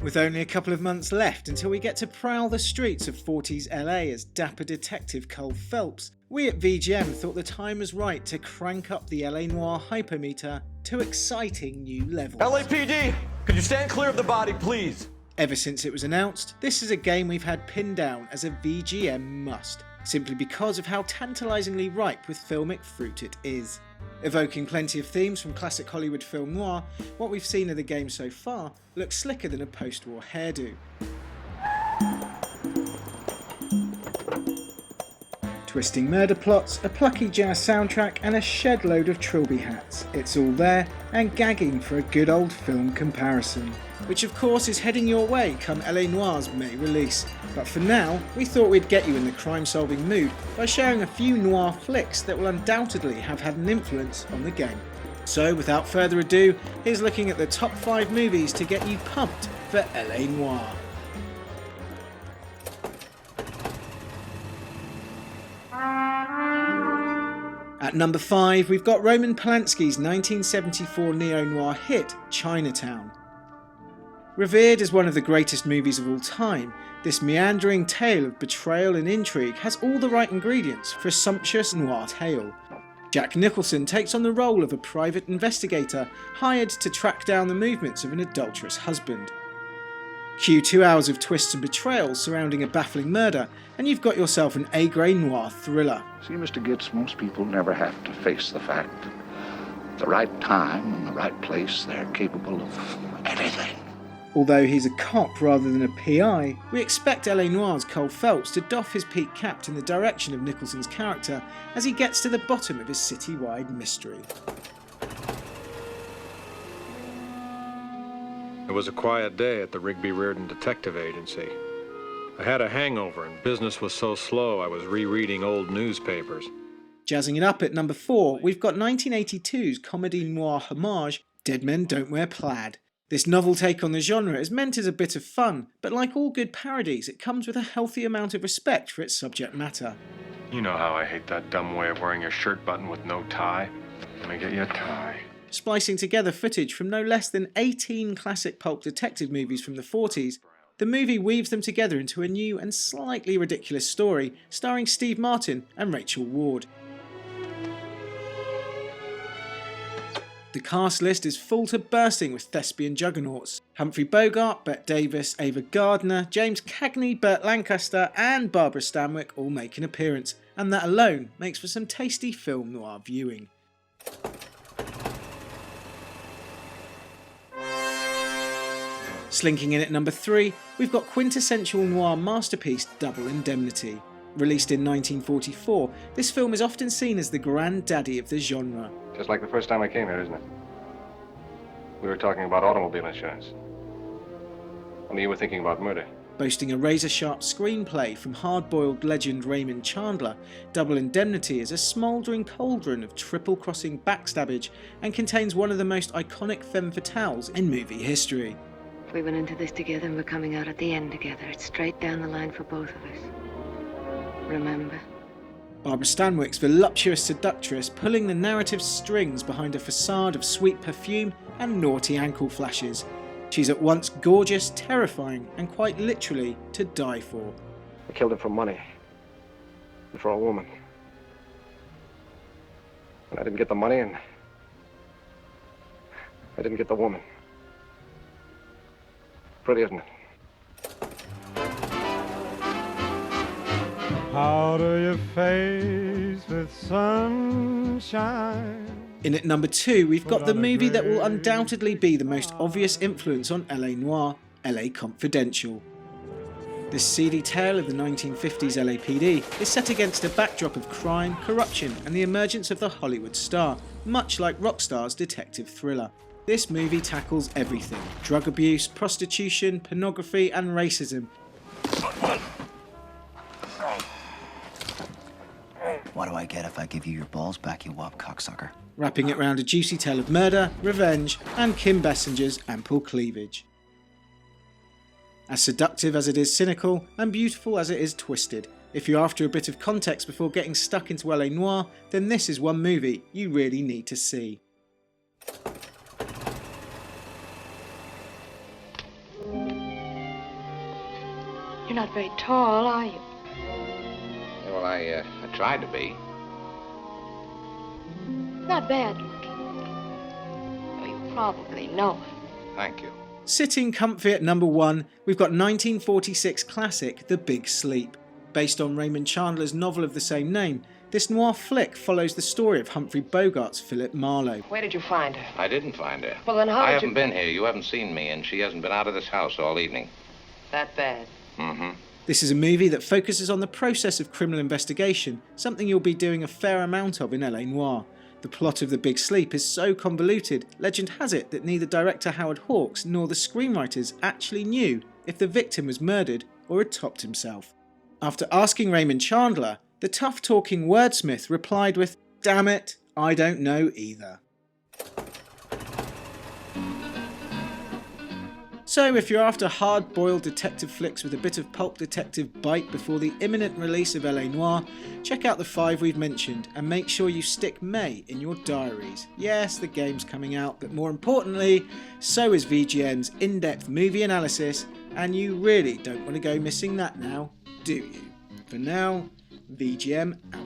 With only a couple of months left until we get to prowl the streets of 40s LA as dapper detective Cole Phelps, we at VGM thought the time was right to crank up the LA Noire hypermeter to exciting new levels. LAPD, could you stand clear of the body, please? Ever since it was announced, this is a game we've had pinned down as a VGM must, simply because of how tantalisingly ripe with filmic fruit it is. Evoking plenty of themes from classic Hollywood film noir, what we've seen of the game so far looks slicker than a post-war hairdo. Twisting murder plots, a plucky jazz soundtrack and a shed load of trilby hats. It's all there and gagging for a good old film comparison. Which of course is heading your way come LA Noir's May release. But for now, we thought we'd get you in the crime-solving mood by sharing a few noir flicks that will undoubtedly have had an influence on the game. So without further ado, here's looking at the top 5 movies to get you pumped for LA Noire. At number 5, we've got Roman Polanski's 1974 neo-noir hit, Chinatown. Revered as one of the greatest movies of all time, this meandering tale of betrayal and intrigue has all the right ingredients for a sumptuous noir tale. Jack Nicholson takes on the role of a private investigator hired to track down the movements of an adulterous husband. Cue 2 hours of twists and betrayals surrounding a baffling murder, and you've got yourself an A-grade noir thriller. See, Mr. Gitz, most people never have to face the fact. At the right time and the right place, they're capable of anything. Although he's a cop rather than a PI, we expect LA Noir's Cole Phelps to doff his peak cap in the direction of Nicholson's character as he gets to the bottom of his city-wide mystery. It was a quiet day at the Rigby Reardon Detective Agency. I had a hangover and business was so slow I was rereading old newspapers. Jazzing it up at number 4, we've got 1982's comedy noir homage, Dead Men Don't Wear Plaid. This novel take on the genre is meant as a bit of fun, but like all good parodies, it comes with a healthy amount of respect for its subject matter. You know how I hate that dumb way of wearing your shirt button with no tie. Let me get you a tie. Splicing together footage from no less than 18 classic pulp detective movies from the 40s, the movie weaves them together into a new and slightly ridiculous story starring Steve Martin and Rachel Ward. The cast list is full to bursting with thespian juggernauts. Humphrey Bogart, Bette Davis, Ava Gardner, James Cagney, Burt Lancaster and Barbara Stanwyck all make an appearance, and that alone makes for some tasty film noir viewing. Slinking in at number 3, we've got quintessential noir masterpiece Double Indemnity. Released in 1944, this film is often seen as the granddaddy of the genre. Just like the first time I came here, isn't it? We were talking about automobile insurance. Only you were thinking about murder. Boasting a razor-sharp screenplay from hard-boiled legend Raymond Chandler, Double Indemnity is a smouldering cauldron of triple-crossing backstabbage and contains one of the most iconic femme fatales in movie history. We went into this together and we're coming out at the end together. It's straight down the line for both of us. Remember? Barbara Stanwyck's voluptuous seductress pulling the narrative strings behind a facade of sweet perfume and naughty ankle flashes. She's at once gorgeous, terrifying, and quite literally to die for. I killed him for money. And for a woman. And I didn't get the money and I didn't get the woman. Pretty, isn't it? Powder your face with sunshine. In at number 2, we've got the movie that will undoubtedly be the most obvious influence on LA Noir, LA Confidential. This seedy tale of the 1950s LAPD is set against a backdrop of crime, corruption and the emergence of the Hollywood star, much like Rockstar's detective thriller. This movie tackles everything: drug abuse, prostitution, pornography and racism. What do I get if I give you your balls back, you wop cocksucker? Wrapping it round a juicy tale of murder, revenge, and Kim Basinger's ample cleavage. As seductive as it is cynical, and beautiful as it is twisted, if you're after a bit of context before getting stuck into LA Noir, then this is one movie you really need to see. You're not very tall, are you? Yeah, well, I tried to be. Not bad looking. Well, you probably know it. Thank you. Sitting comfy at number 1, we've got 1946 classic The Big Sleep. Based on Raymond Chandler's novel of the same name, this noir flick follows the story of Humphrey Bogart's Philip Marlowe. Where did you find her? I didn't find her. Well, then how I did haven't been here. You haven't seen me, and she hasn't been out of this house all evening. That bad. Mm-hmm. This is a movie that focuses on the process of criminal investigation, something you'll be doing a fair amount of in LA Noire. The plot of The Big Sleep is so convoluted, legend has it that neither director Howard Hawks nor the screenwriters actually knew if the victim was murdered or had topped himself. After asking Raymond Chandler, the tough-talking wordsmith replied with, "Damn it, I don't know either." So if you're after hard-boiled detective flicks with a bit of pulp detective bite before the imminent release of LA Noire, check out the 5 we've mentioned and make sure you stick May in your diaries. Yes, the game's coming out, but more importantly, so is VGM's in-depth movie analysis, and you really don't want to go missing that now, do you? For now, VGM out.